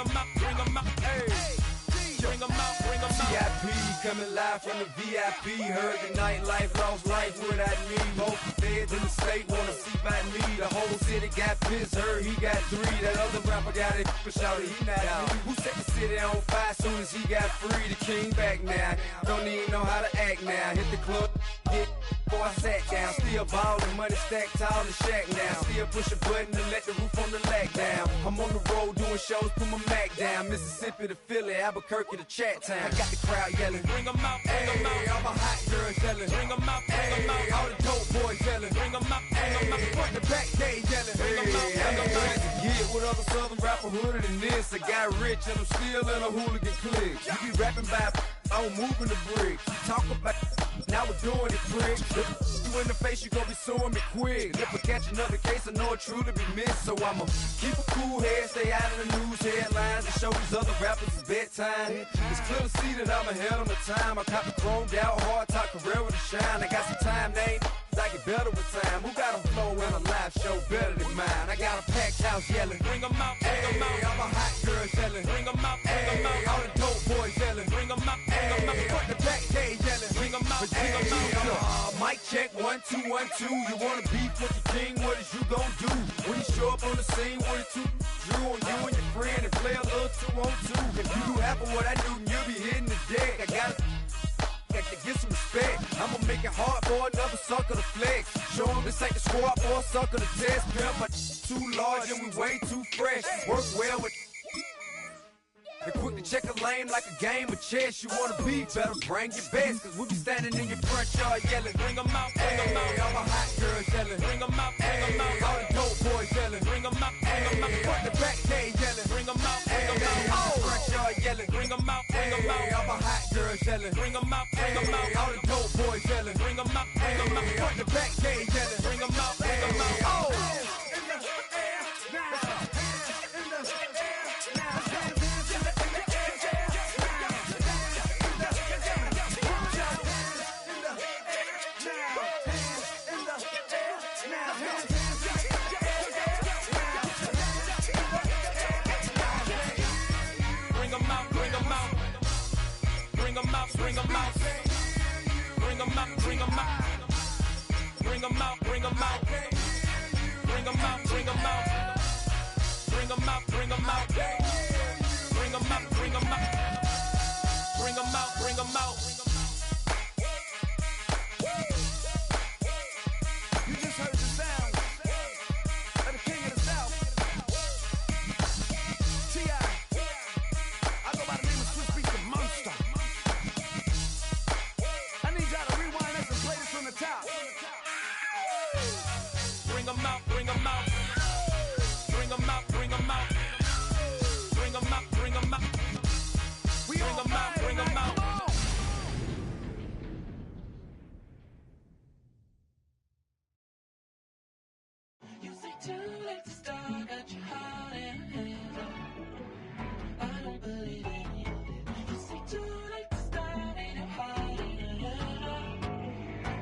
bring 'em out, hey. Bring 'em out, bring 'em out. VIP coming live from the VIP. Heard the nightlife, lost life without me. Both the feds in the state wanna see by me. The whole city got pissed, heard he got 3. That other rapper got it, but shouted he not me. Who set the city on fire soon as he got free? The king back now, don't even know how to act now. Hit the club, get before I sat down. Still ballin', money stacked tall in the shack now. Still push a button to let the roof on the lack down. I'm on the road doing shows, put my Mac down. Mississippi to Philly, Albuquerque to Chat Town. I got the crowd yelling, bring 'em out, bring 'em out. All my hot girls yelling, bring 'em out, bring 'em out. All the dope boys yelling, bring 'em out, bring 'em out. Front the back they yelling, bring 'em out, bring 'em out. Get with other southern rapper hooded than this. I got rich and I'm still in a hooligan clique. You be rapping by, I'm moving the bricks. You talk about, now we're doing it quick. You in the face, you gon' be suing me quick. If I catch another case, I know it truly be missed. So I'ma keep a cool head, stay out of the news headlines, and show these other rappers it's bedtime. It's clear to see that I'm ahead on the time. I cop the chromed out, hard top career with a shine. I got some time, they ain't I get better with time. Who got a flow and a live show better than mine? I got a packed house yelling, bring 'em out, bring 'em out. All my hot girls yelling, bring 'em out, bring 'em out. All the dope boys yelling, bring 'em out, bring 'em out. Front the back they yelling, bring 'em out, bring 'em out. Mic check 1 2 1 2. You wanna beef with the king? What is you gon' do when you show up on the scene with a 2 drew on you and your friend and play a little 2 on 2? If you do half of what I do, you'll be hitting the deck. I gotta get some respect. I'ma make it hard for another sucker to flex. Show him this ain't the squad for a sucker to test. Pimp, my too large and we way too fresh. Work well with and quick to check a lane like a game of chess. You wanna be better, bring your best. Cause we'll be standing in your front yard yelling, bring 'em out, bring 'em out. All my hot girls yelling, bring 'em out, bring 'em out. All the dope boys yelling, bring 'em out, bring 'em out. Front the back they yelling, bring 'em out, bring 'em out. Front yard yelling, bring 'em out, bring 'em out. All my hot girls yelling, bring 'em out, bring 'em out. All the dope boys yelling, bring 'em out, bring 'em out. Front the back they yelling, bring 'em out, bring 'em out. Bring 'em out, bring 'em out. Bring 'em out, bring 'em out. Bring 'em out, bring 'em out. Bring 'em out, bring 'em out. Bring 'em out, bring 'em out. Bring 'em out, bring 'em out. Bring 'em out, bring 'em out. Bring 'em out, bring 'em out. You just heard the sound of the king of the South. T.I. I go by the name of Swiss Beats the Monster. I need y'all to rewind this and play this from the top. Bring 'em out, bring 'em out. Bring 'em out, bring 'em out. Bring 'em out, bring 'em out. We Bring 'em out, bring 'em out. Come on. You say too late to start, got your heart in hands. I don't believe any of it. You say too late to start, ain't it hard in your head?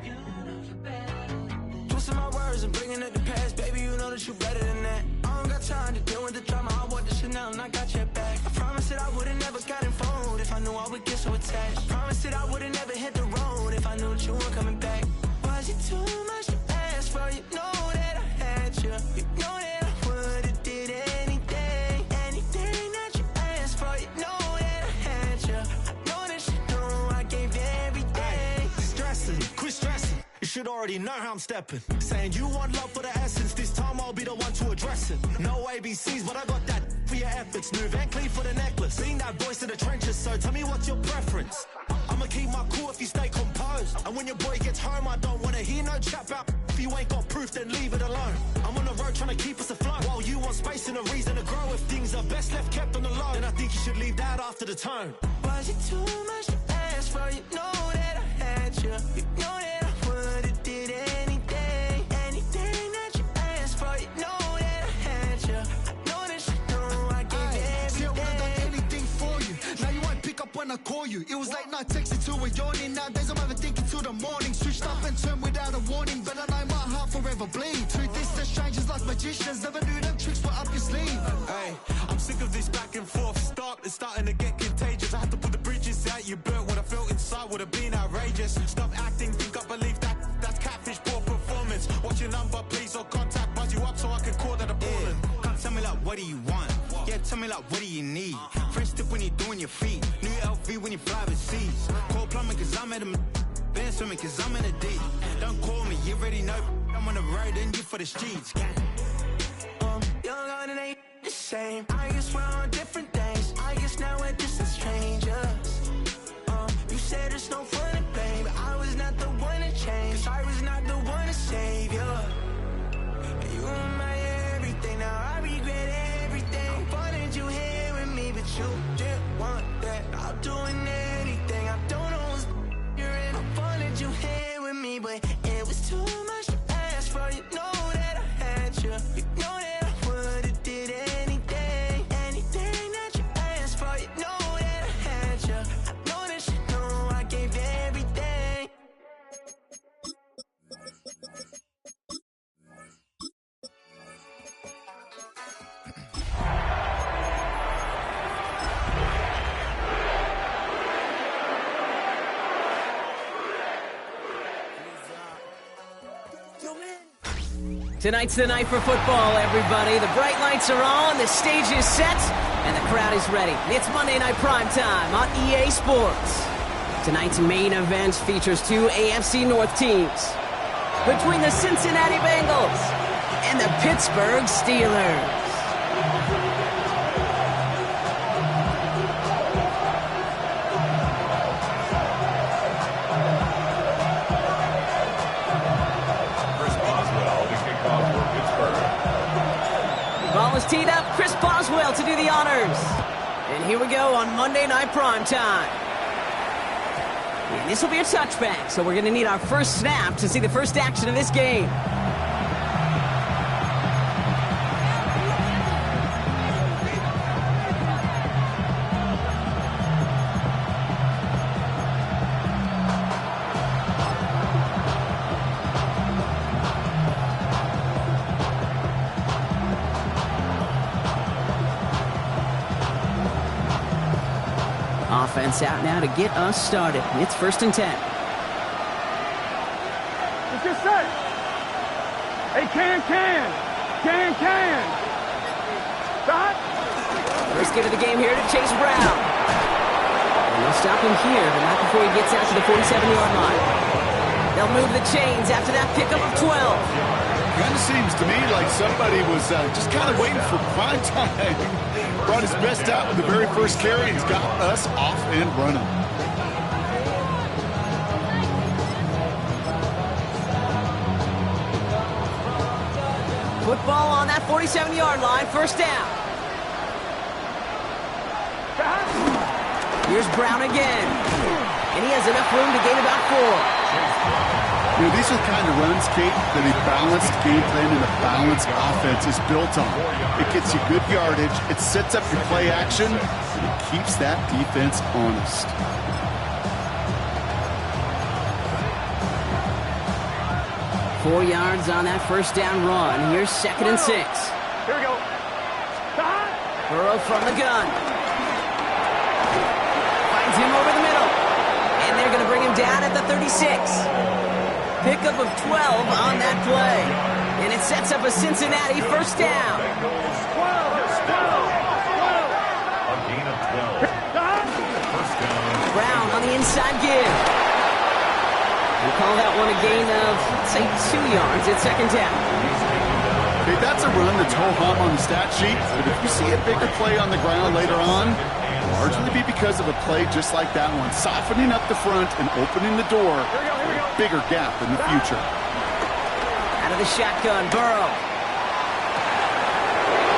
You know you're better than this. Twisting my words and bringing it to pass, baby, you know that you better than that. I don't got time to deal with the drama, I want the Chanel and I got your back. I promise that I would've never gotten phoned if I knew I would get so attached. I promise that I would've never hit the road if I knew that you weren't coming back. Was it too much to ask for? You know that I had you. You know that I would've did anything, anything that you asked for. You know that I had you. I know that you know I gave everything. Stressing, quit stressing. You should already know how I'm stepping. Saying you want love for the essence, this time I'll be the one to address it. No ABCs, but I got that for your efforts. New Van Cleef for the necklace. Being that voice in the trenches, so tell me what's your preference. I'ma keep my cool if you stay composed. And when your boy gets home, I don't wanna hear no chat about if you ain't got proof, then leave it alone. I'm on the road trying to keep us afloat, while you want space and a reason to grow. If things are best left kept on the low, then I think you should leave that after the tone. Was it too much to ask for? You know that I had you. You know that I would've did anything, anything that you asked for. You know that I had you. I know that you know I gave everything. See, I would've done anything for you. Now you won't pick up when I call you. It was late night texting to a yawning. Nowadays I'm overthinking till the morning. Switched up and turned without a warning, but I know my heart forever bleed. Two distant strangers like magicians, never knew them tricks were up your sleeve. Hey, I'm sick of this back and forth. starting to get contagious. I had to put the bridges out you built. What I felt inside would have been outrageous. Stop acting, think I believe that's catfish, poor performance. What's your number, please, or contact, buzz you up so I can call that appalling. Come tell me like, what do you want? Yeah, tell me like, what do you need? Fresh tip when you're doing your feet. New LV when you fly overseas. Call plumbing cause I'm at a been swimming cause I'm in a deep. Don't call me, you already know. I'm on the road and you for the streets. Young on it ain't the same. I guess we're on different things. I guess now we're distant strangers. You said it's no fun to blame, but I was not the one to change. 'Cause I was not the one to save you. You were my everything, now I regret everything. I wanted you here with me, but you didn't want that. I'm doing anything, I don't know what's you're in. I wanted you here with me, but it was too much to ask for. You know that I had you. You know that I would've did anything, anything that you asked for. You know that I had you. I know that you know I gave everything. Tonight's the night for football, everybody. The bright lights are on, the stage is set, and the crowd is ready. It's Monday Night Primetime on EA Sports. Tonight's main event features two AFC North teams. Between the Cincinnati Bengals and the Pittsburgh Steelers. Ball is teed up. Chris Boswell to do the honors. And here we go on Monday Night Primetime. And this will be a touchback, so we're going to need our first snap to see the first action of this game. Offense out now to get us started. It's 1st and 10. It's just set. Hey, can. Stop. First get of the game here to Chase Brown. And they'll stop him here, but not before he gets out to the 47-yard line. They'll move the chains after that pickup of 12. Kind of seems to me like somebody was just kind of waiting for prime time. Brought his best out with the very first carry and has got us off and running. Football on that 47-yard line, first down. Here's Brown again. And he has enough room to gain about 4. You know, these are the kind of runs, Kate, that a balanced game plan and a balanced offense is built on. It gets you good yardage, it sets up your play action, and it keeps that defense honest. Four yards on that first down run. Here's 2nd and 6. Here we go. Burrow from the gun. Finds him over the middle. And they're going to bring him down at the 36. Pickup of 12 on that play. And it sets up a Cincinnati first down. 12. A gain of 12. First down. Brown on the inside give. We'll call that one a gain of, say, 2 yards at 2nd down. Okay, that's a run that's ho-hum on the stat sheet, but if you see a bigger play on the ground later on, largely be because of a play just like that one, softening up the front and opening the door for a bigger gap in the future. Out of the shotgun, Burrow.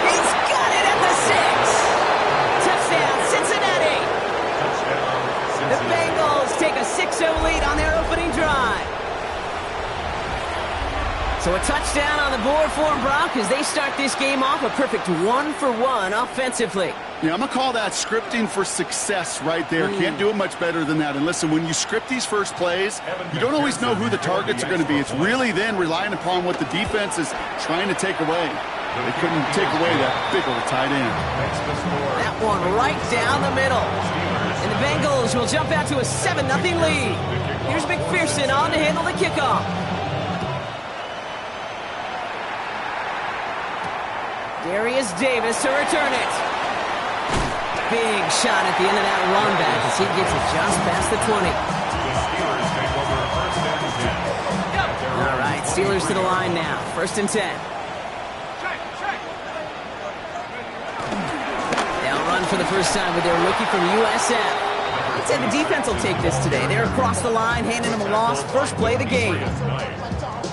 He's got it at the 6. Touchdown, Cincinnati. The Bengals take a 6-0 lead on their opening drive. So a touchdown on the board for them, Brock, as they start this game off a perfect 1-for-1 offensively. Yeah, I'm going to call that scripting for success right there. Can't do it much better than that. And listen, when you script these first plays, you don't always know who the targets are going to be. It's really then relying upon what the defense is trying to take away. They couldn't take away that big old tight end. That one right down the middle. And the Bengals will jump out to a 7-0 lead. Here's McPherson on to handle the kickoff. Darius Davis to return it. Big shot at the end of that run back as he gets it just past the 20. All right, Steelers to the line now. 1st and 10. They'll run for the first time with their rookie from USF. I'd say the defense will take this today. They're across the line, handing them a loss. First play of the game.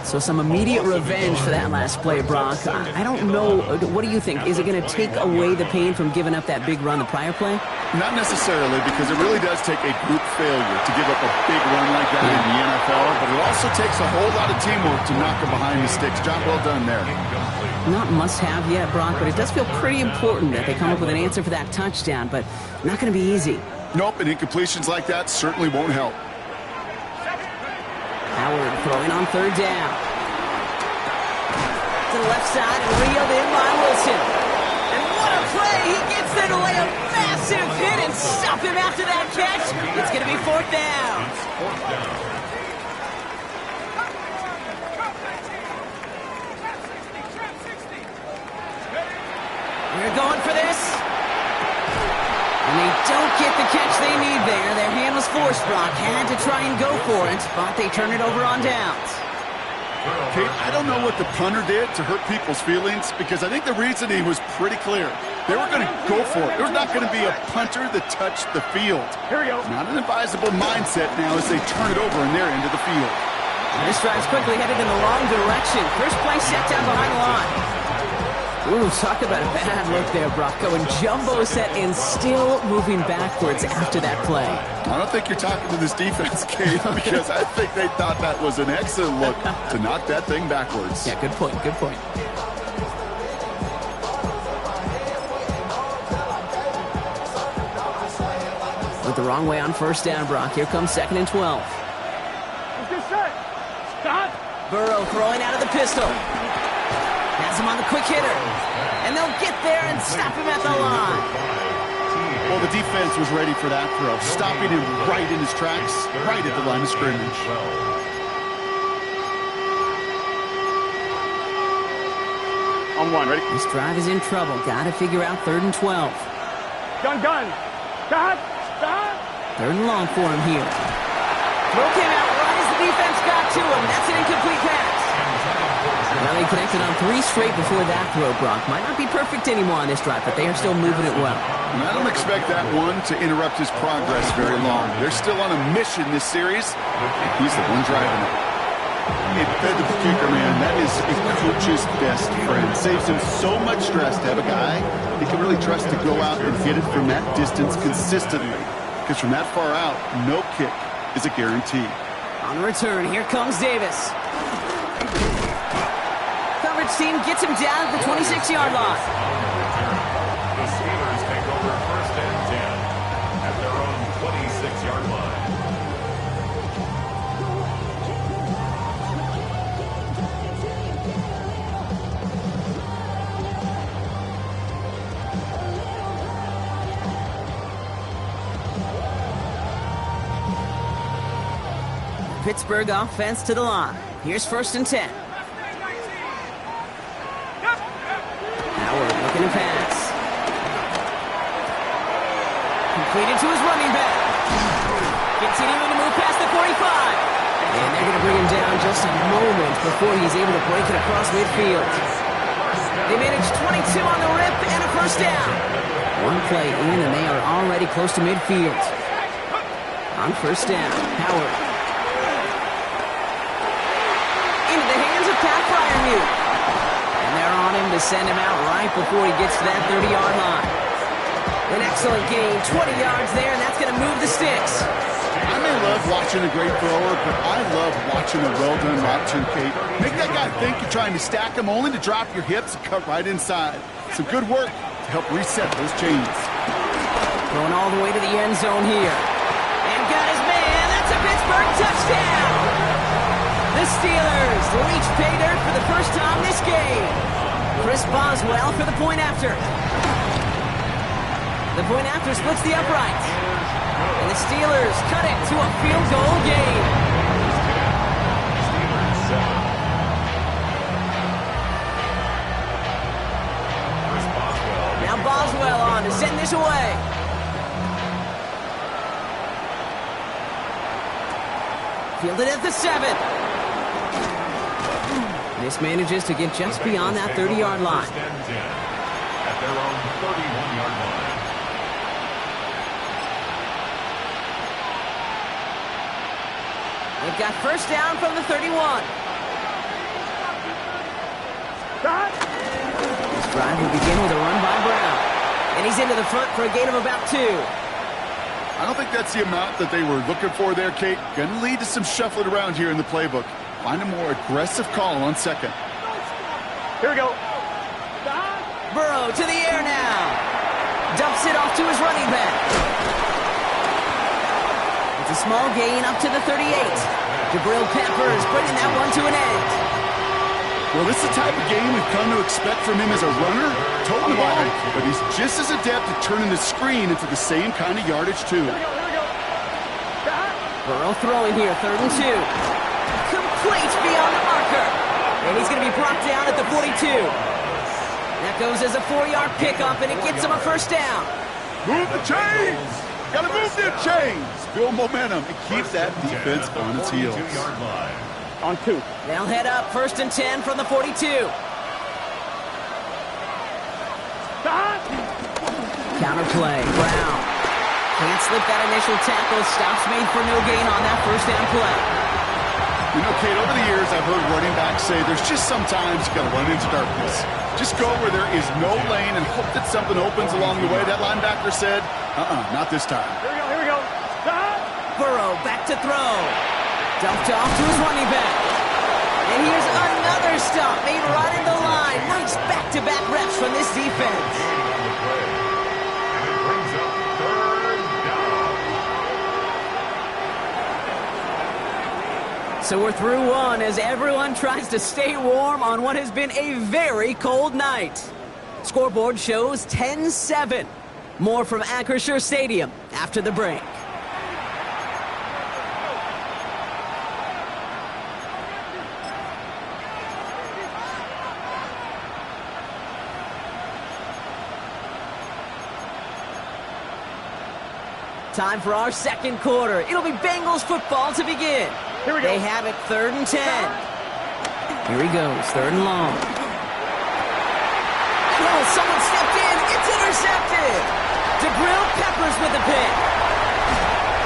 So some immediate revenge for that last play, Brock. I don't know. What do you think? Is it going to take away the pain from giving up that big run the prior play? Not necessarily, because it really does take a group failure to give up a big run like that in the NFL, but it also takes a whole lot of teamwork to knock them behind the sticks. Job well done there. Not must-have yet, Brock, but it does feel pretty important that they come up with an answer for that touchdown, but not going to be easy. Nope, and incompletions like that certainly won't help. Howard throwing on 3rd down. To the left side and reeled in by Wilson. And what a play! He gets there to lay a massive hit and stop him after that catch. It's going to be 4th down. We're going for this. And they don't get the catch they need there. Their hand was forced, Brock. Had to try and go for it, but they turn it over on downs. Kate, I don't know what the punter did to hurt people's feelings, because I think the reasoning was pretty clear. They were going to go for it. There was not going to be a punter that touched the field. Here we go. Not an advisable mindset now as they turn it over in their end of the field. This drive's quickly headed in the wrong direction. First play set down behind the line. Ooh, talk about a bad look there, Brock. Going jumbo set and still moving backwards after that play. I don't think you're talking to this defense, Kate, because I think they thought that was an excellent look to knock that thing backwards. Yeah, good point, good point. Went the wrong way on 1st down, Brock. Here comes 2nd and 12. Burrow throwing out of the pistol. Has him on the quick hitter. And they'll get there and stop him at the line. Well, the defense was ready for that throw, stopping him right in his tracks, right at the line of scrimmage. On 1, ready? This drive is in trouble. Got to figure out 3rd and 12. Gun. Stop. 3rd and long for him here. Throw came out right as the defense got to him. That's an incomplete pass. Well, they connected on 3 straight before that throw, Brock. Might not be perfect anymore on this drive, but they are still moving it well. And I don't expect that one to interrupt his progress very long. They're still on a mission this series. He's the one driving it. It fed the kicker, man. That is a coach's best friend. Saves him so much stress to have a guy he can really trust to go out and hit it from that distance consistently. Because from that far out, no kick is a guarantee. On the return, here comes Davis. Coverage team gets him down at the 26-yard line. The Steelers take over 1st and 10 at their own 26-yard line. Pittsburgh offense to the line. Here's 1st and 10. Howard looking to pass. Completed to his running back. Continuing to move past the 45. And they're going to bring him down just a moment before he's able to break it across midfield. They managed 22 on the rip and a 1st down. One play in and they are already close to midfield. On 1st down, Howard. Into the hands of Pat Fryermuth. And they're on him to send him out right before he gets to that 30-yard line. An excellent gain, 20 yards there, and that's going to move the sticks. I may love watching a great thrower, but I love watching a well-done route too, Kate. Make that guy think you're trying to stack him only to drop your hips and cut right inside. Some good work to help reset those chains. Going all the way to the end zone here. And got his man. That's a Pittsburgh touchdown. The Steelers reach pay dirt for the first time this game. Chris Boswell for the point after. The point after splits the uprights. And the Steelers cut it to a field goal game. Steelers 7. Chris Boswell. Now Boswell on to send this away. Fielded at the 7. This manages to get just beyond that 30-yard line. First and 10 at their own 31-yard line. They've got first down from the 31. This drive will begin with a run by Brown. And he's into the front for a gain of about 2. I don't think that's the amount that they were looking for there, Kate. Going to lead to some shuffling around here in the playbook. Find a more aggressive call on second. Here we go. Burrow to the air now. Dumps it off to his running back. It's a small gain up to the 38. Jabril Peppers bringing that one to an end. Well, this is the type of game we've come to expect from him as a runner, toting the ball, but he's just as adept at turning the screen into the same kind of yardage, too. Burrow throwing here, 3rd and 2. Complete beyond the marker. And he's going to be brought down at the 42. That goes as a 4-yard pickup, and it gets him a first down. Move the chains! Got to move them chains! Build momentum and keep that defense on its heels. 2-yard line. On 2. They'll head up 1st and 10 from the 42. Counterplay, Brown. Can't slip that initial tackle. Stops made for no gain on that first down play. You know, Kate, over the years, I've heard running backs say there's just sometimes you got to run into darkness. Just go where there is no lane and hope that something opens along the way. That linebacker said, not this time. Here we go. Burrow back to throw. Dumped off to his running back. And here's another stop made right in the line. Nice back-to-back reps from this defense. And it brings up 3rd down. So we're through one as everyone tries to stay warm on what has been a very cold night. Scoreboard shows 10-7. More from Acrisure Stadium after the break. Time for our second quarter. It'll be Bengals football to begin. Here we go. They have it 3rd and 10. Here he goes, 3rd and long. Oh, someone stepped in. It's intercepted. Jabril Peppers with the pick.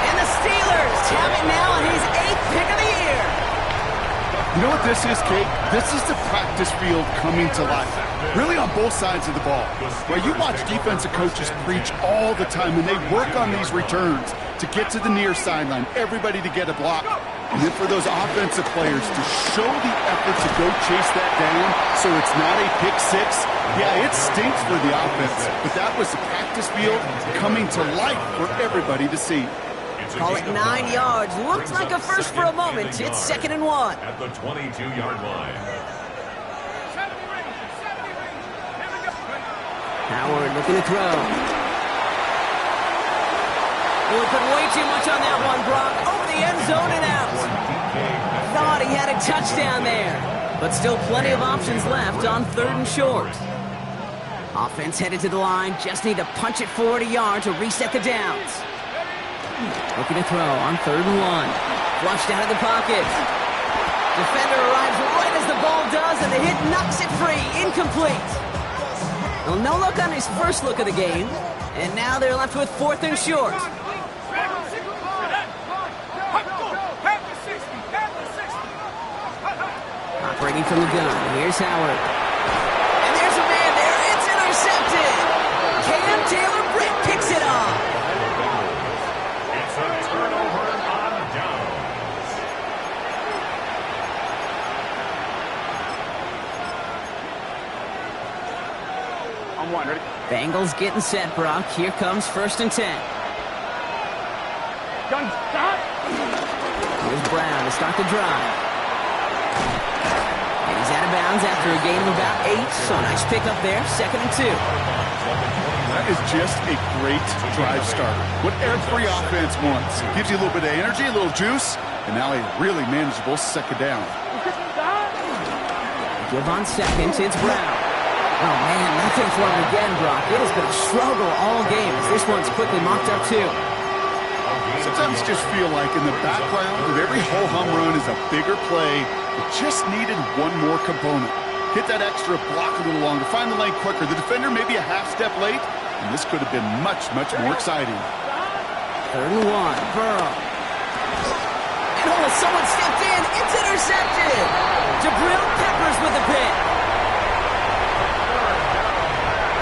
And the Steelers have it now on his 8th pick of the year. You know what this is, Kate? This is the practice field coming to life. Really on both sides of the ball. Where you watch defensive coaches preach all the time when they work on these returns to get to the near sideline, everybody to get a block. And then for those offensive players to show the effort to go chase that down so it's not a pick six. Yeah, it stinks for the offense, but that was the practice field coming to life for everybody to see. Call it 9 yards. Looks like a first for a moment. It's 2nd and 1. At the 22-yard line. Howard looking to throw. Well, he put way too much on that one, Brock. Over the end zone and out. Thought he had a touchdown there. But still plenty of options left on 3rd and short. Offense headed to the line. Just need to punch it forward a yard to reset the downs. Looking to throw on 3rd and 1. Flushed out of the pocket. Defender arrives right as the ball does, and the hit knocks it free. Incomplete. Well, no look on his first look of the game. And now they're left with 4th and short. Operating from the gun. Here's Howard. And there's a man there. It's intercepted. Cam Taylor-Britt picks it off. It's a turnover on downs. On 1, ready? Bengals getting set, Brock. Here comes 1st and 10. Gun, stop! Here's Brown to start the drive. And he's out of bounds after a gain of about 8. So nice pickup there. 2nd and 2. That is just a great drive starter. What every offense wants. Gives you a little bit of energy, a little juice, and now a really manageable second down. Give on seconds, it's Brown. Oh, man, nothing for him again, Brock. It has been a struggle all game as this one's quickly mocked up, too. Sometimes you just feel like in the background of every ho-hum run is a bigger play that just needed one more component. Hit that extra block a little longer, find the lane quicker. The defender may be a half step late, and this could have been much, much more exciting. 3rd and 1, Burrow. And oh, someone stepped in. It's intercepted. Jabril Peppers with the pick.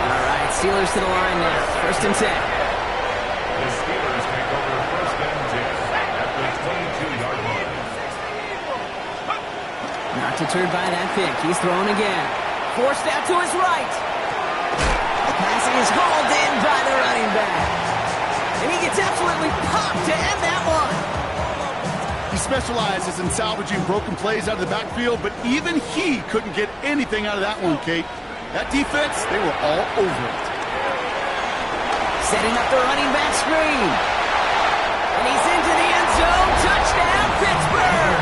All right, Steelers to the line now. 1st and 10. The Steelers take over 1st and 10 at the 22-yard line. Not deterred by that pick. He's throwing again. Forced out to his right. The pass is hauled in by the running back. And he gets absolutely popped to end that one. He specializes in salvaging broken plays out of the backfield, but even he couldn't get anything out of that one, Kate. That defense, they were all over it. Setting up the running back screen. And he's into the end zone. Touchdown, Pittsburgh!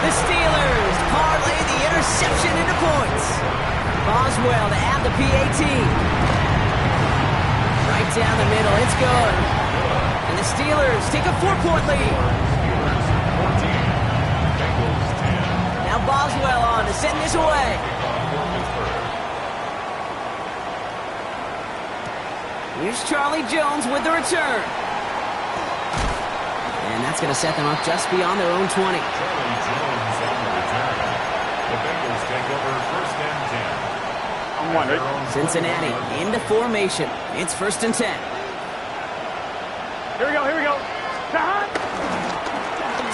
The Steelers parlay the interception into points. Boswell to add the PAT. Right down the middle, it's good. And the Steelers take a 4-point lead. 14, Bengals 10. Now Boswell on to send this away. Here's Charlie Jones with the return. And that's going to set them up just beyond their own 20. Charlie Jones on the return. The Bengals take over 1st and 10. Cincinnati into formation. It's 1st and 10. Here we go.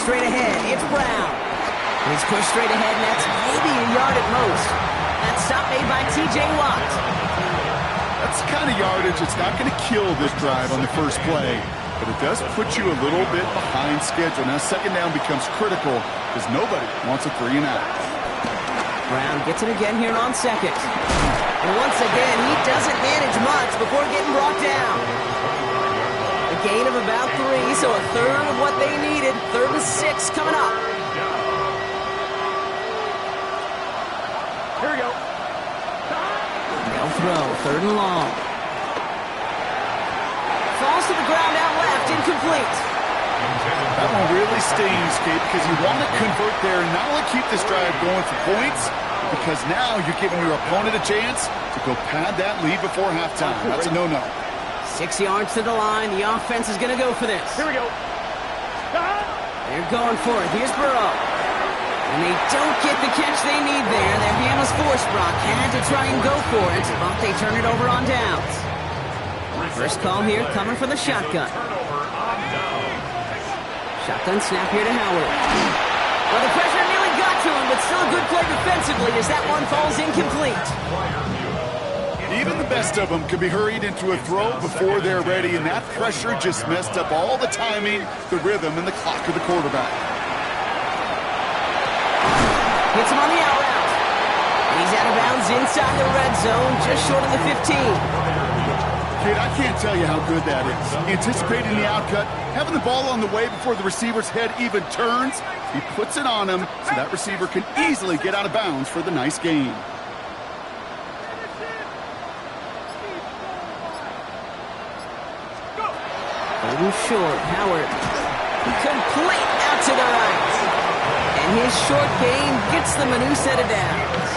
Straight ahead, it's Brown. He's pushed straight ahead, and that's maybe a yard at most. That stop made by T.J. Watt. That's the kind of yardage that's not going to kill this drive on the first play, but it does put you a little bit behind schedule. Now, 2nd down becomes critical because nobody wants a 3 and out. Brown gets it again here on 2nd. And once again, he doesn't manage much before getting brought down. A gain of about 3, so a third of what they needed. 3rd and 6 coming up. Here we go. They'll throw, 3rd and long. Falls to the ground out left, incomplete. That one really stings, Kate, because you want to convert there and not only keep this drive going for points, because now you're giving your opponent a chance to go pad that lead before halftime. That's a no-no. 6 yards to the line. The offense is going to go for this. Here we go. They're going for it. Here's Burrow. And they don't get the catch they need there. Their hand was forced. Brock had to try and go for it, but they turn it over on downs. First call here coming from the shotgun. Shotgun snap here to Howard. Well, the pressure nearly got to him, but still a good play defensively as that one falls incomplete. Even the best of them could be hurried into a throw before they're ready, and that pressure just messed up all the timing, the rhythm, and the clock of the quarterback. Hits him on the out route. And he's out of bounds inside the red zone, just short of the 15. Kid, I can't tell you how good that is. Anticipating the outcut, having the ball on the way before the receiver's head even turns, he puts it on him so that receiver can easily get out of bounds for the nice gain. Holding short, Howard. Complete out to the right. And his short game gets them a new set of downs.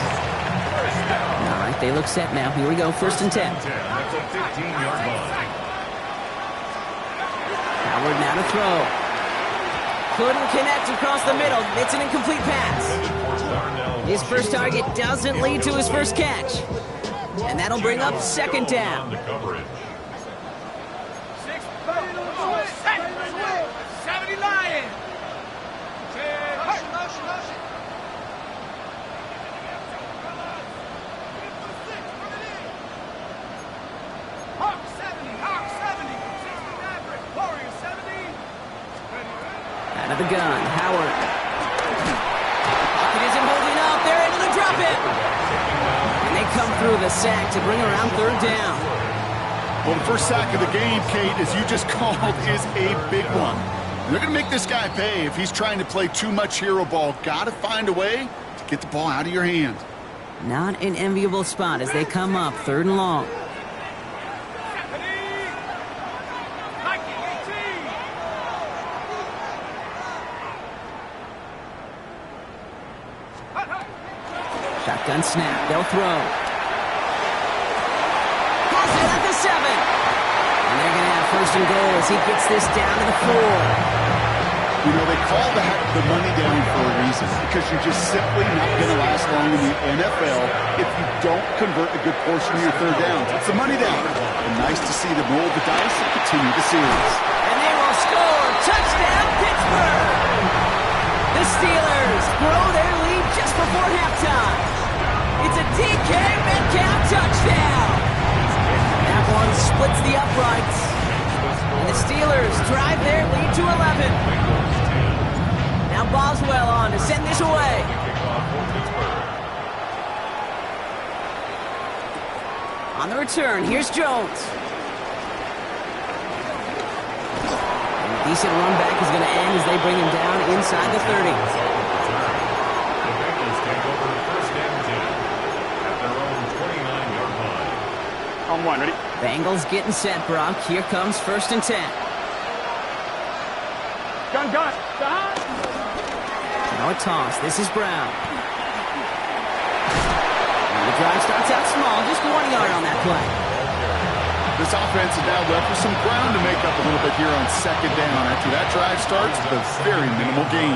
All right, they look set now. Here we go, 1st and 10. That's a 15-yard line. Howard now to throw. Couldn't connect across the middle. It's an incomplete pass. His first target doesn't lead to his first catch. And that'll bring up 2nd down. 70 Lion. Hawk 70. Warrior 70. Out of the gun, Howard. Pocket isn't holding up. They're into the drop it. And they come through the sack to bring around 3rd down. Well, the first sack of the game, Kate, as you just called, is a big one. And they're going to make this guy pay if he's trying to play too much hero ball. Got to find a way to get the ball out of your hand. Not an enviable spot as they come up 3rd and long. Shotgun snap. They'll throw. Has it at the 7. And they're going to have 1st and goal as he gets this down to the 4. You know, they call that the money down for a reason, because you're just simply not going to last long in the NFL if you don't convert a good portion of your 3rd downs. It's the money down. And nice to see them roll the dice and continue the series. And they will score. Touchdown, Pittsburgh! The Steelers grow their lead just before halftime. It's a DK Metcalf touchdown. That one splits the uprights. And the Steelers drive their lead to 11. Now Boswell on to send this away. On the return, here's Jones. And a decent run back is going to end as they bring him down inside the 30. The Bengals take over 1st and 10 at their own 29-yard line. On 1, ready? Bengals getting set, Brock. Here comes 1st and 10. Gun. Now a toss. This is Brown. And the drive starts out small, just 1 yard on that play. This offense is now left with some ground to make up a little bit here on 2nd down. After that drive starts with a very minimal gain.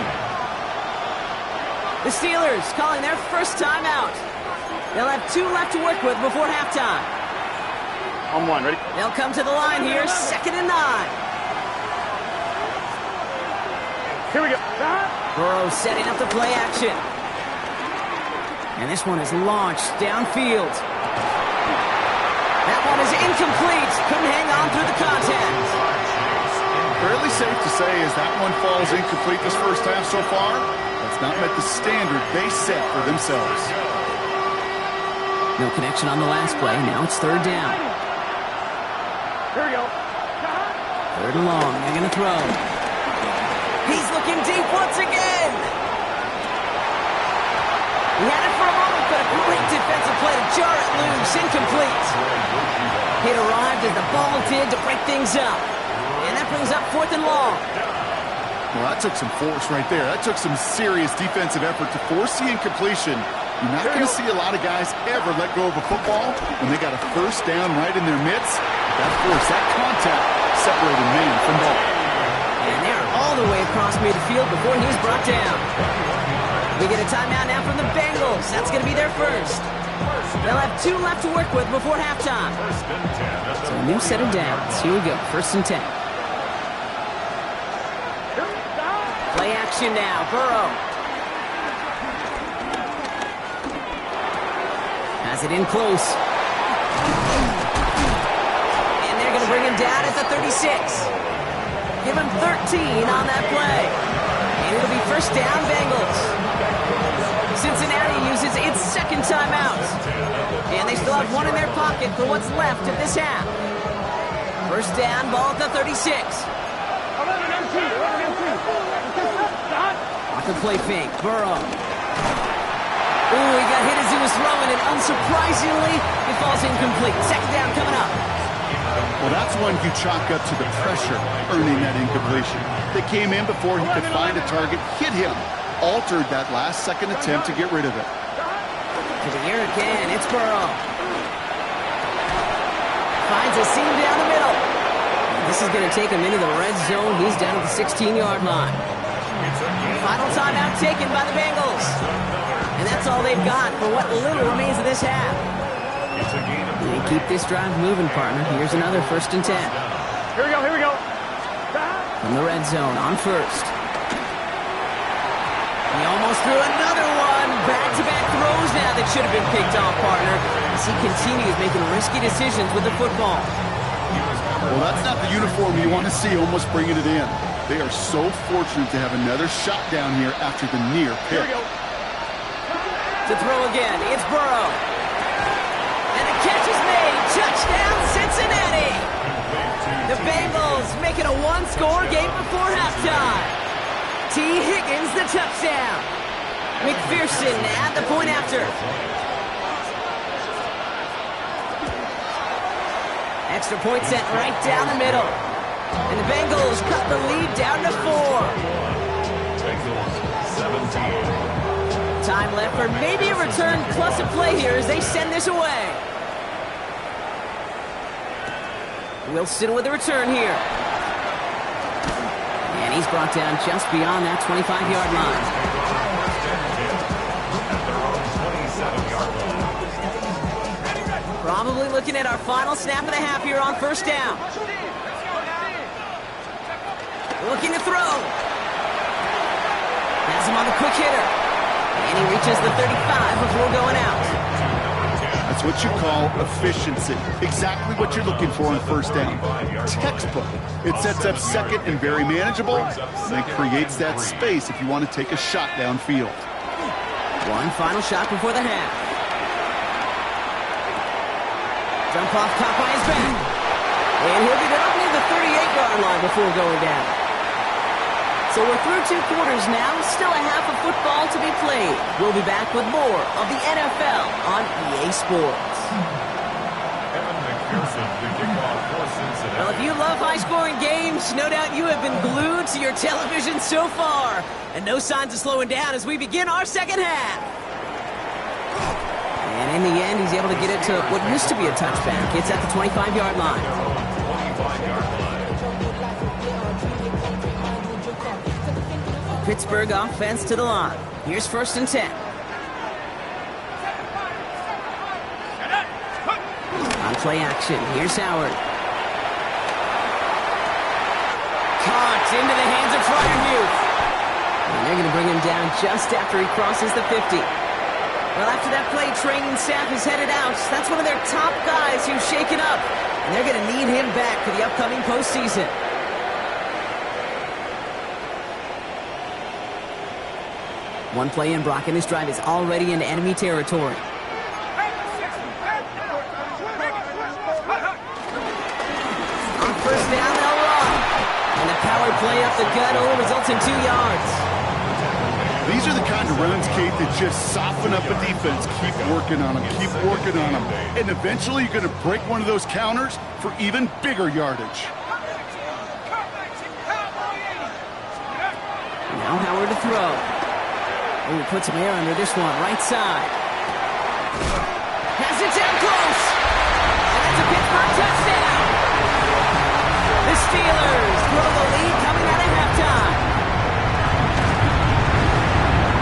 The Steelers calling their first time out. They'll have 2 left to work with before halftime. On 1, ready? They'll come to the line here, 2nd and 9. Here we go. Burrow setting up the play action. And this one is launched downfield. That one is incomplete. Couldn't hang on through the contact. Fairly safe to say as that one falls incomplete this first half so far, that's not met the standard they set for themselves. No connection on the last play. Now it's 3rd down. Here we go. 3rd and long. They're going to throw. He's looking deep once again. He had it for a moment, but a great defensive play to jar it loose. Incomplete. It arrived as the ball did to break things up. And that brings up 4th and long. Well, that took some force right there. That took some serious defensive effort to force the incompletion. You're not going to see a lot of guys ever let go of a football when they got a 1st down right in their midst. That force, that contact, separated man from ball. And they're all the way across midfield before he was brought down. We get a timeout now from the Bengals. That's going to be their first. They'll have 2 left to work with before halftime. So a new set of downs. Here we go, 1st and 10. Play action now, Burrow. Has it in close. And they're going to bring him down at the 36. Give him 13 on that play. And it'll be 1st down, Bengals. Cincinnati uses its 2nd timeout. And they still have 1 in their pocket for what's left of this half. 1st down, ball at the 36. Off the play fake, Burrow. Ooh, he got hit as he was throwing, and unsurprisingly, it falls incomplete. 2nd down coming up. Well, that's one you chalk up to the pressure earning that incompletion. They came in before he could find a target, hit him, altered that last 2nd attempt to get rid of it. To the air again, it's Burrow. Finds a seam down the middle. This is going to take him into the red zone. He's down at the 16-yard line. Final timeout taken by the Bengals. And that's all they've got for what little remains of this half. They keep this drive moving, partner. Here's another 1st and 10. Here we go. From the red zone on 1st. He almost threw another one. Back-to-back throws now that should have been picked off, partner, as he continues making risky decisions with the football. Well, that's not the uniform you want to see almost bringing it in. They are so fortunate to have another shot down here after the near pick. To throw again, it's Burrow. And the catch is made. Touchdown, Cincinnati! The Bengals make it a one-score game before halftime. T. Higgins, the touchdown. McPherson at the point after. Extra point sent right down the middle. And the Bengals cut the lead down to 4. Bengals 17. Time left for maybe a return plus a play here as they send this away. Wilson with a return here. And he's brought down just beyond that 25-yard line. Probably looking at our final snap of the half here on first down. Looking to throw. Has him on the quick hitter. And he reaches the 35 before going out. That's what you call efficiency. Exactly what you're looking for on first down. Textbook. It sets up second and very manageable, and creates that space if you want to take a shot downfield. One final shot before the half. Jump off caught by his back. And he'll get it up near the 38-yard line before going down. So we're through 2 quarters now. Still a half of football to be played. We'll be back with more of the NFL on EA Sports. Well, if you love high-scoring games, no doubt you have been glued to your television so far. And no signs of slowing down as we begin our second half. And in the end, he's able to get it to what used to be a touchback. It's at the 25-yard line. Pittsburgh offense to the line. Here's 1st and 10. On play action, here's Howard. Caught into the hands of Fryermuth. And they're going to bring him down just after he crosses the 50. Well, after that play, training staff is headed out. That's one of their top guys who's shaken up. And they're going to need him back for the upcoming postseason. One play in, Brock, and his drive is already into enemy territory. On first down, they'll run. And the power play up the gut only results in 2 yards. These are the kind of runs, Kate, that just soften up a defense. Keep working on them, keep working on them. And eventually you're going to break one of those counters for even bigger yardage. Now Howard to throw. Oh, he puts some air under this one, right side. Has it down close. And that's a Pittsburgh touchdown. The Steelers throw the lead coming out of halftime.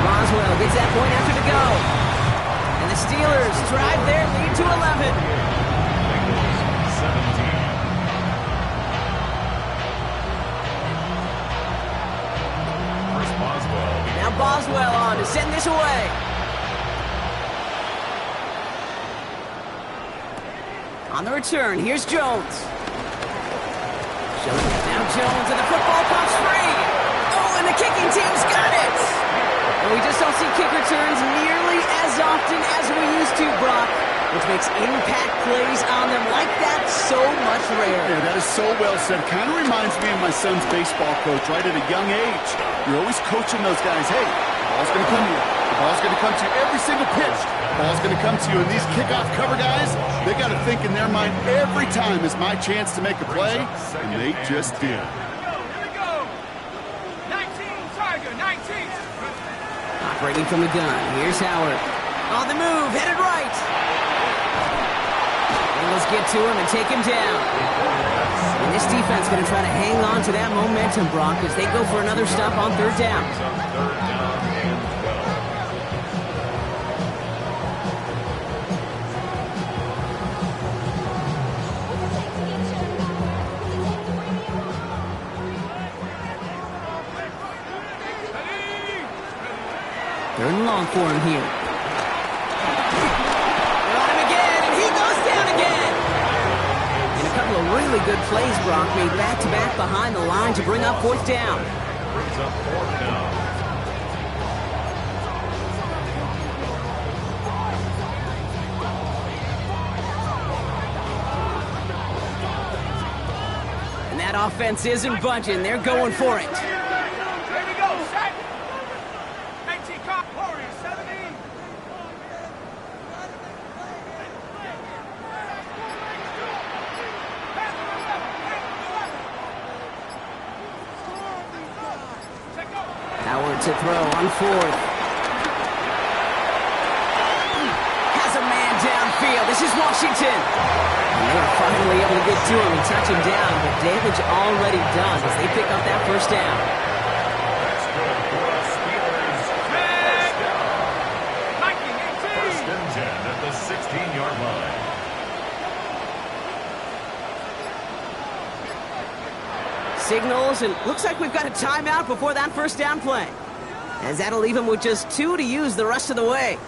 Boswell gets that point after to go. And the Steelers drive their lead to 11. Now Boswell on to send this away. On the return, here's Jones. Now Jones, and the football pops free. Oh, and the kicking team's got it. And we just don't see kick returns nearly as often as we used to, Brock, which makes impact plays on them like that so much rarer. Yeah, that is so well said. Kind of reminds me of my son's baseball coach, right at a young age. You're always coaching those guys, hey, the ball's going to come to you. The ball's going to come to you every single pitch. The ball's going to come to you. And these kickoff cover guys, they got to think in their mind every time is my chance to make a play, and they just did. Operating from the gun, here's Howard. On the move, headed right. Bengals get to him and take him down. And this defense going to try to hang on to that momentum, Brock, as they go for another stop on 3rd down. Third and long for him here. They're on him again, and he goes down again. And a couple of really good plays, Brock, made back-to-back behind the line to bring up 4th down. Brings up 4th down. That offense isn't budging. They're going for it. Here we go, set. 19, cop, Warriors, 17. Howard to throw on fourth. Has a man downfield. This is Washington. And they are finally able to get to him and touch him down, but damage already done as they pick up that first down. That's good for a Steelers. First down. 19, 18. First and 10 at the 16-yard line. Signals, and looks like we've got a timeout before that first down play, as that'll leave him with just 2 to use the rest of the way.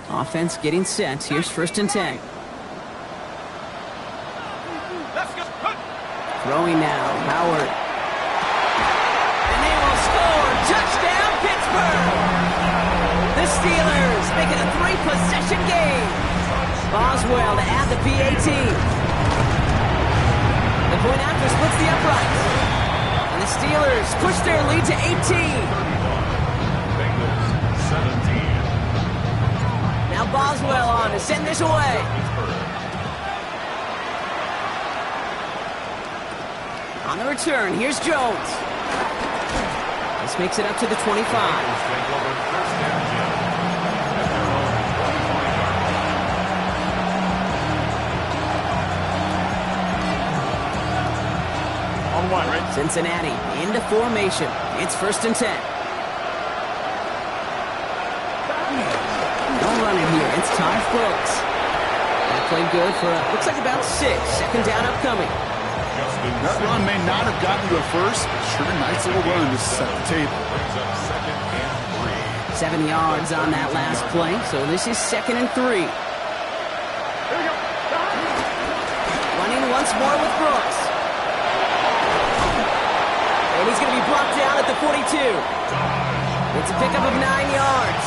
Offense getting set. Here's first and 10. Let's go. Good. Throwing now, Howard. And they will score. Touchdown, Pittsburgh! The Steelers make it a 3-possession game. Boswell to add the PAT. The point after splits the uprights. And the Steelers push their lead to 18. Bengals 17. Now Boswell on to send this away. On the return, here's Jones. This makes it up to the 25. Bengals take over first and 10 at their own 20-yard line. On one, right? Cincinnati into formation. It's first and 10. No running here. It's Ty Brooks. That played good for, looks like about 6. Second down upcoming. That run may not have gotten to a first. Sure, nice little run to set the table. Brings up second and 7 3. yards on that last play, so this is second and 3. Running once more with Brooks. And he's going to be brought down at the 42. It's a pickup of 9 yards.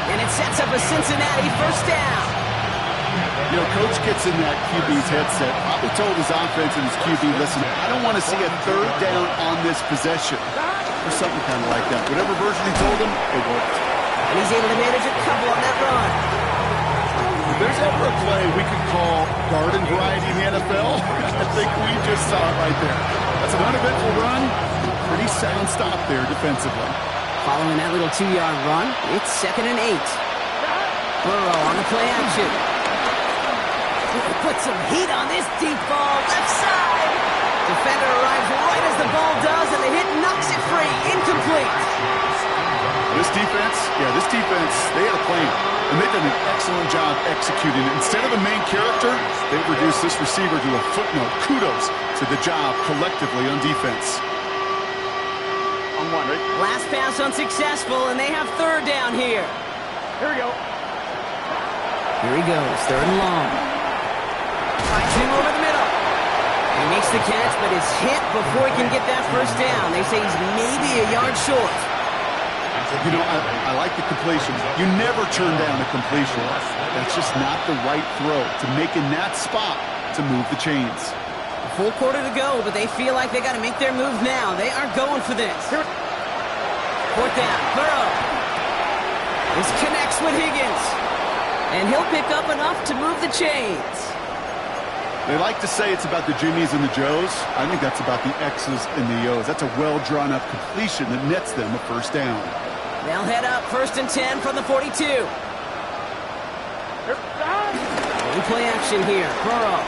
And it sets up a Cincinnati first down. You know, Coach gets in that QB's headset, probably told his offense and his QB, listen, I don't want to see a third down on this possession. Or something kind of like that. Whatever version he told him, it worked. And he's able to manage a couple on that run. If there's ever a play we could call garden variety in the NFL, I think we just saw it right there. That's an uneventful run. Pretty sound stop there defensively. Following that little 2-yard run, it's second and 8. Burrow on the play action. Put some heat on this deep ball, left side. Defender arrives right as the ball does, and the hit knocks it free. Incomplete. This defense, they had a plan, and they've done an excellent job executing it. Instead of a main character, they've reduced this receiver to a footnote. Kudos to the job collectively on defense. On one, right? Last pass unsuccessful, and they have third down here. Here we go. Here he goes, third and long. Finds him over the middle. He makes the catch, but is hit before he can get that first down. They say he's maybe a yard short. You know, I like the completion. You never turn down a completion. That's just not the right throw to make in that spot to move the chains. A full quarter to go, but they feel like they got to make their move now. They are going for this. Fourth down, Burrow. This connects with Higgins. And he'll pick up enough to move the chains. They like to say it's about the Jimmies and the Joes. I think that's about the X's and the O's. That's a well-drawn-up completion that nets them a first down. They'll head up first and 10 from the 42. In play action here, Burrow.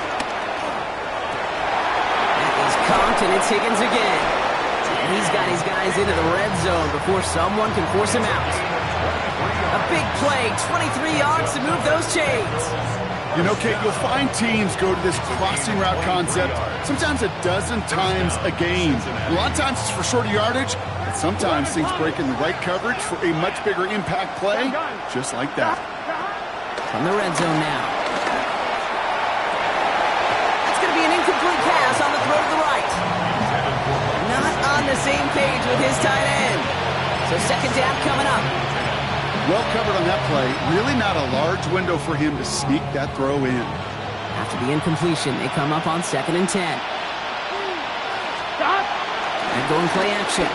That is caught, and it's Higgins again. And he's got his guys into the red zone before someone can force him out. A big play, 23 yards to move those chains. You know, Kate, you'll find teams go to this crossing route concept sometimes a dozen times a game. A lot of times it's for shorter yardage, but sometimes things break in the right coverage for a much bigger impact play, just like that. From the red zone now. That's going to be an incomplete pass on the throw to the right. Not on the same page with his tight end. So second down coming up. Well covered on that play. Really not a large window for him to sneak that throw in. After the incompletion, they come up on 2nd and 10. And going play action.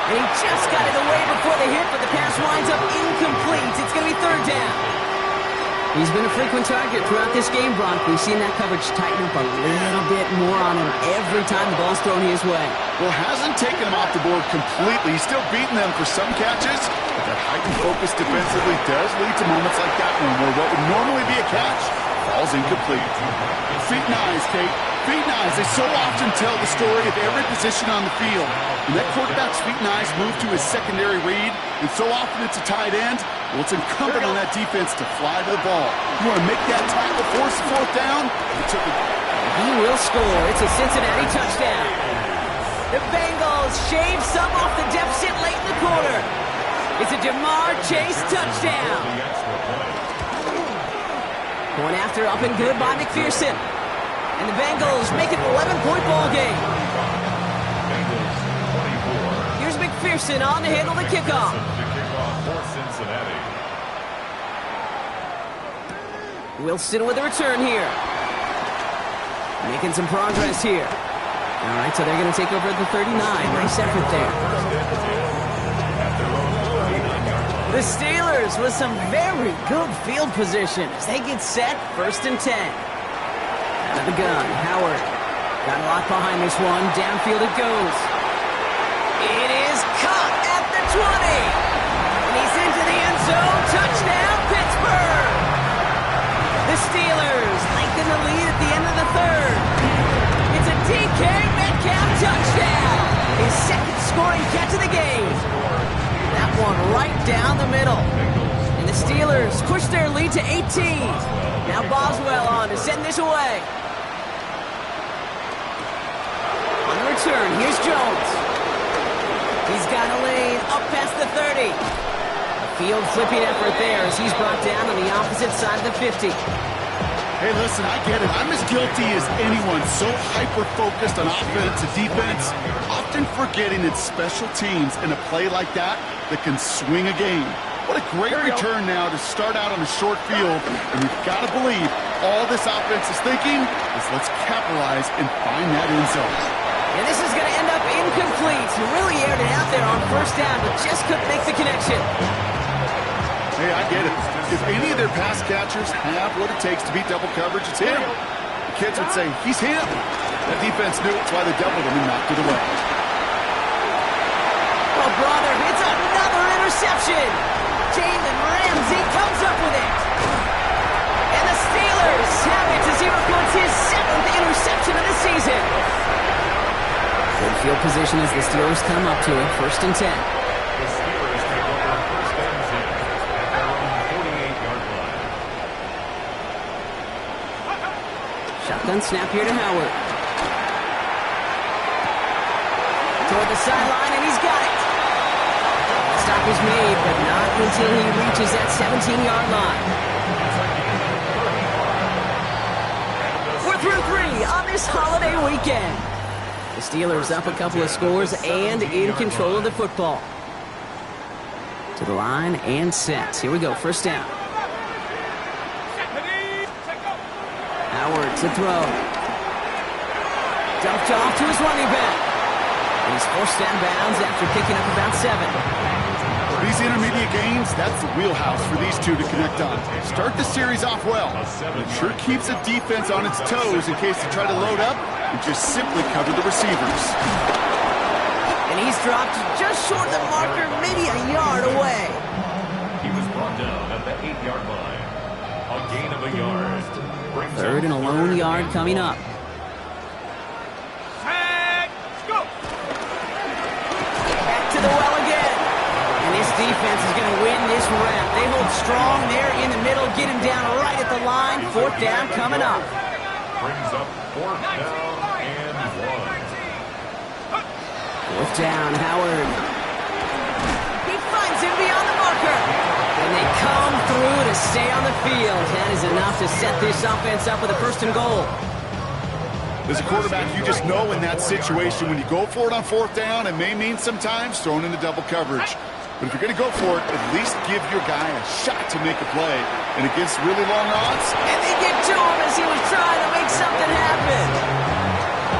And he just got it away before the hit, but the pass winds up incomplete. It's going to be 3rd down. He's been a frequent target throughout this game, Bronk. We've seen that coverage tighten up a little bit more on him every time the ball's thrown his way. Well, hasn't taken him off the board completely. He's still beating them for some catches, but that heightened focus defensively does lead to moments like that one where what would normally be a catch falls incomplete. Feet and eyes, Kate. Feet and eyes. They so often tell the story of every position on the field. When that quarterback's feet and eyes move to his secondary read, and so often it's a tight end, well, it's incumbent on that defense to fly to the ball. You want to make that tackle, force the 4th down? He will score. It's a Cincinnati touchdown. The Bengals shave some off the deficit late in the quarter. It's a Jamar Chase touchdown. Point after up and good by McPherson. And the Bengals make it an 11-point ball game. Here's McPherson on to handle the kickoff. Wilson with a return here. Making some progress here. All right, so they're going to take over at the 39. Nice effort there. The Steelers with some very good field position as they get set, 1st and 10. Out of the gun, Howard. Got a lot behind this one. Downfield it goes. It is caught at the 20. And he's into the end zone. Touchdown, Pittsburgh. The Steelers lengthen the lead at the end of the 3rd. It's a DK Metcalf touchdown. His 2nd scoring catch of the game. That one right down the middle. And the Steelers push their lead to 18. Now Boswell on to send this away. On the return, here's Jones. He's got a lane up past the 30. A field flipping effort there as he's brought down on the opposite side of the 50. Hey, listen, I get it. I'm as guilty as anyone. So hyper-focused on offense and defense, often forgetting it's special teams in a play like that can swing a game. What a great return now to start out on a short field, and we've got to believe all this offense is thinking is let's capitalize and find that end zone. And this is going to end up incomplete. He really aired it out there on 1st down, but just couldn't make the connection. Hey, I get it. If any of their pass catchers have what it takes to beat double coverage, it's him. The kids would say, he's him. That defense knew it's why they doubled him and knocked it away. Oh, brother, it's another interception. Jalen Ramsey comes up with it. And the Steelers have it as he reports his 7th interception of the season. Good field position as the Steelers come up to it, 1st and 10. The Steelers take over 1st and 10 at their own 48-yard line. Shotgun snap here to Howard. Toward the sideline, and he's got it. The stop is made, but not until he reaches that 17-yard line. We're through 3 on this holiday weekend. The Steelers up a couple of scores and in control of the football. To the line and set. Here we go, 1st down. Howard to throw. Dumped off to his running back. And he's forced down bounds after picking up about 7. These intermediate games, that's the wheelhouse for these two to connect on. Start the series off well. It sure keeps the defense on its toes in case they try to load up and just simply cover the receivers. And he's dropped just short of the marker, maybe a yard away. He was brought down at the 8-yard line. A gain of a yard. 3rd and a lone yard coming up. Back to the well again. And this defense is going to win this round. They hold strong there in the middle, get him down right at the line. 4th down coming up. Brings up 4th down and 1. 4th down, Howard. He finds him beyond the marker. And they come through to stay on the field. That is enough to set this offense up with a 1st and goal. As a quarterback, you just know in that situation when you go for it on 4th down, it may mean sometimes throwing into double coverage. But if you're going to go for it, at least give your guy a shot to make a play. And against really long odds. And they get to him as he was trying to make something happen.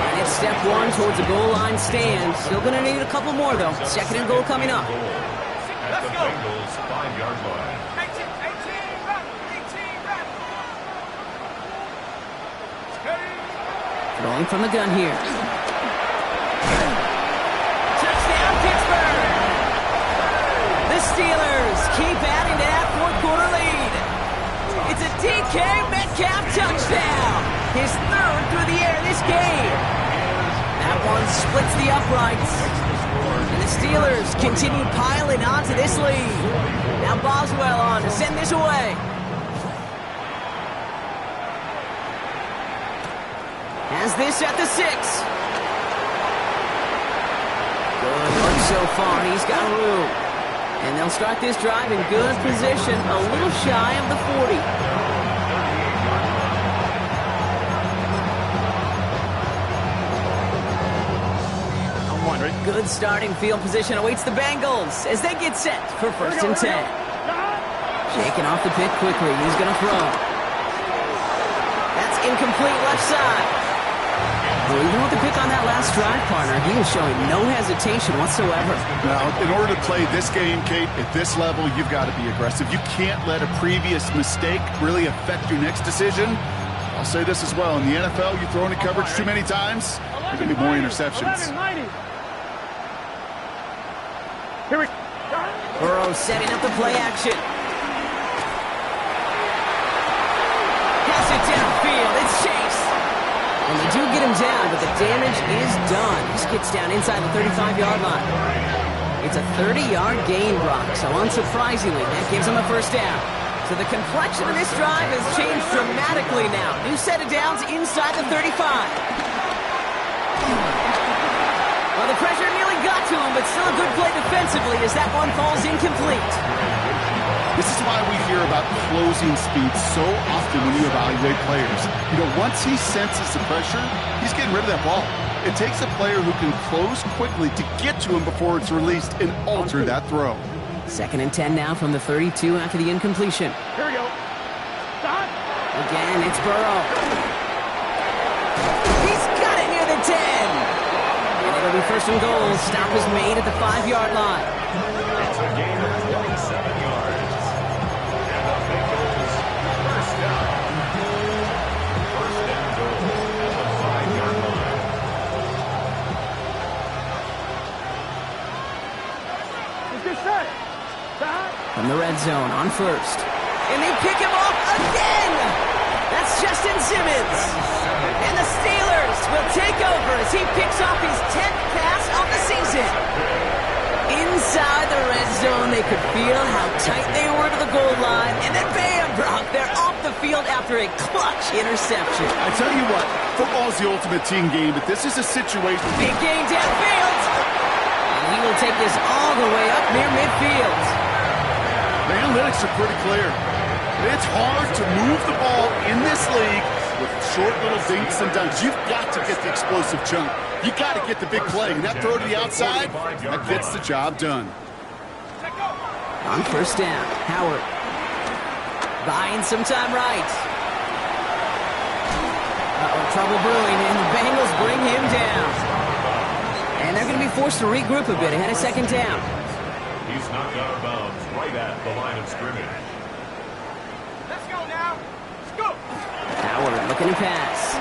And it's step one towards a goal line stand. Still going to need a couple more, though. Second and goal coming up. At the Bengals 5-yard line. Throwing from the gun here. Touchdown, Pittsburgh! The Steelers keep adding to that fourth-quarter lead. It's a DK Metcalf touchdown. His third through the air this game. That one splits the uprights. And the Steelers continue piling onto this lead. Now Boswell on to send this away. Has this at the 6. Good work so far. He's got room. And they'll start this drive in good position, a little shy of the 40. Good starting field position awaits the Bengals as they get set for first and 10. Shaking off the pick quickly. He's going to throw. That's incomplete left side. Well, even with the pick on that last drive, partner, he was showing no hesitation whatsoever. Now, in order to play this game, Kate, at this level, you've got to be aggressive. You can't let a previous mistake really affect your next decision. I'll say this as well. In the NFL, you throw into coverage too many times, there's going to be more interceptions. Here we go. Burrow setting up the play action. Has it downfield. It's Chase. And they do get him down, but the damage is done. He gets down inside the 35-yard line. It's a 30-yard gain, Brock, so unsurprisingly, that gives him a first down. So the complexion of this drive has changed dramatically now. New set of downs inside the 35. Well, the pressure nearly got to him, but still a good play defensively as that one falls incomplete. This is why we hear about closing speed so often when you evaluate players. You know, once he senses the pressure, he's getting rid of that ball. It takes a player who can close quickly to get to him before it's released and alter that throw. Second and 10 now from the 32 after the incompletion. Here we go. Stop. Again, it's Burrow. He's got it near the 10. And it'll be first and goal. Stop is made at the 5-yard line. It's a gain of 27 yards. And the Bengals first down. First and goal at the 5-yard line. Get set. Stop. From the red zone on first. And they pick him off again. That's Justin Simmons. And the Steelers will take over as he picks off his 10th pass of the season. Inside the red zone, they could feel how tight they were to the goal line. And then bam, Brock, they're off the field after a clutch interception. I tell you what, football's the ultimate team game, but this is a situation. Big gain downfield. And he will take this all the way up near midfield. The analytics are pretty clear. It's hard to move the ball in this league with short little dinks and dunks. You've got to get the explosive chunk. You got to get the big play. And that throw to the outside, that gets the job done. On first down, Howard. Buying some time right. Trouble brewing, and the Bengals bring him down. And they're going to be forced to regroup a bit ahead of second down. He's knocked out of bounds right at the line of scrimmage. Let's go now. Let's go. Howard looking to pass.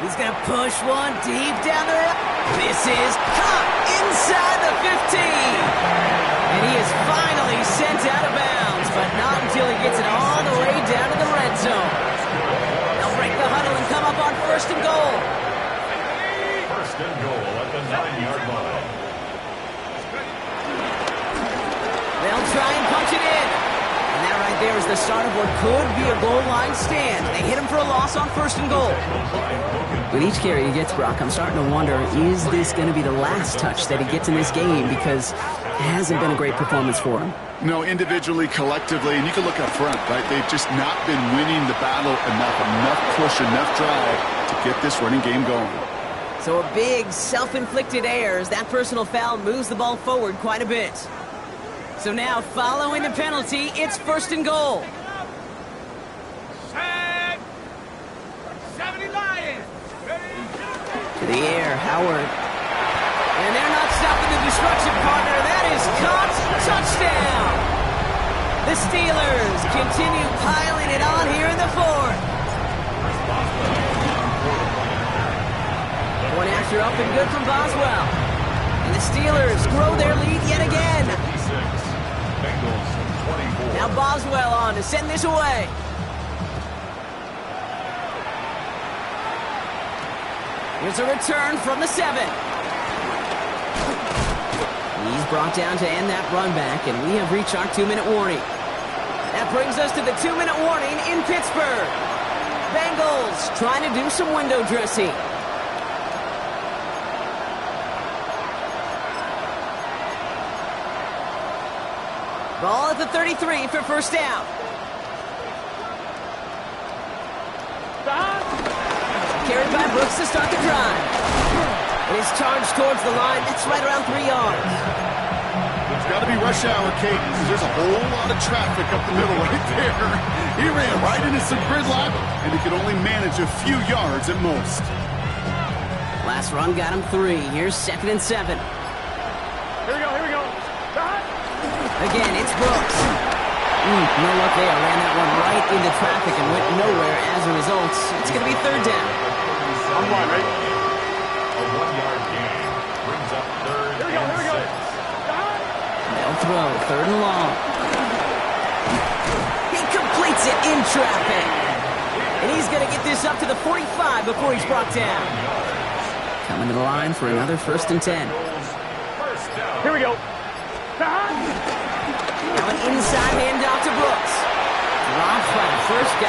He's going to push one deep down the road. This is caught inside the 15. And he is finally sent out of bounds, but not until he gets it all the way down to the red zone. They'll break the huddle and come up on first and goal. First and goal at the 9-yard line. They'll try and punch it in. And that right there is the start of what could be a goal line stand. They hit him for a loss on first and goal. With each carry he gets, Brock, I'm starting to wonder, is this going to be the last touch that he gets in this game? Because it hasn't been a great performance for him. No, individually, collectively, and you can look up front, right? They've just not been winning the battle enough push, enough drive to get this running game going. So a big self-inflicted error as that personal foul moves the ball forward quite a bit. So now, following the penalty, it's 1st and goal. Set. 70 Lions. To the air, Howard. And they're not stopping the destruction, partner. That is caught. Touchdown. The Steelers continue piling it on here in the 4th. One after up and good from Boswell. And the Steelers grow their lead yet again. Bengals 24. Now Boswell on to send this away. Here's a return from the 7. He's brought down to end that run back, and we have reached our 2-minute warning. That brings us to the 2-minute warning in Pittsburgh. Bengals trying to do some window dressing. Ball at the 33 for 1st down. Carried by Brooks to start the drive. And his charge towards the line, that's right around 3 yards. It's got to be rush hour, Kate, because there's a whole lot of traffic up the middle right there. He ran right into some gridlock, and he could only manage a few yards at most. Last run got him 3. Here's 2nd and 7. Here we go. Again, it's Brooks. No luck there. Ran that one right into traffic and went nowhere as a result. It's going to be 3rd down. I'm one, right? A 1-yard gain brings up 3rd and 6. They'll throw. 3rd and long. He completes it in traffic. And he's going to get this up to the 45 before he's brought down. Coming to the line for another 1st and 10. Here we go. Now an inside handoff to Brooks. Dropped by the first guy.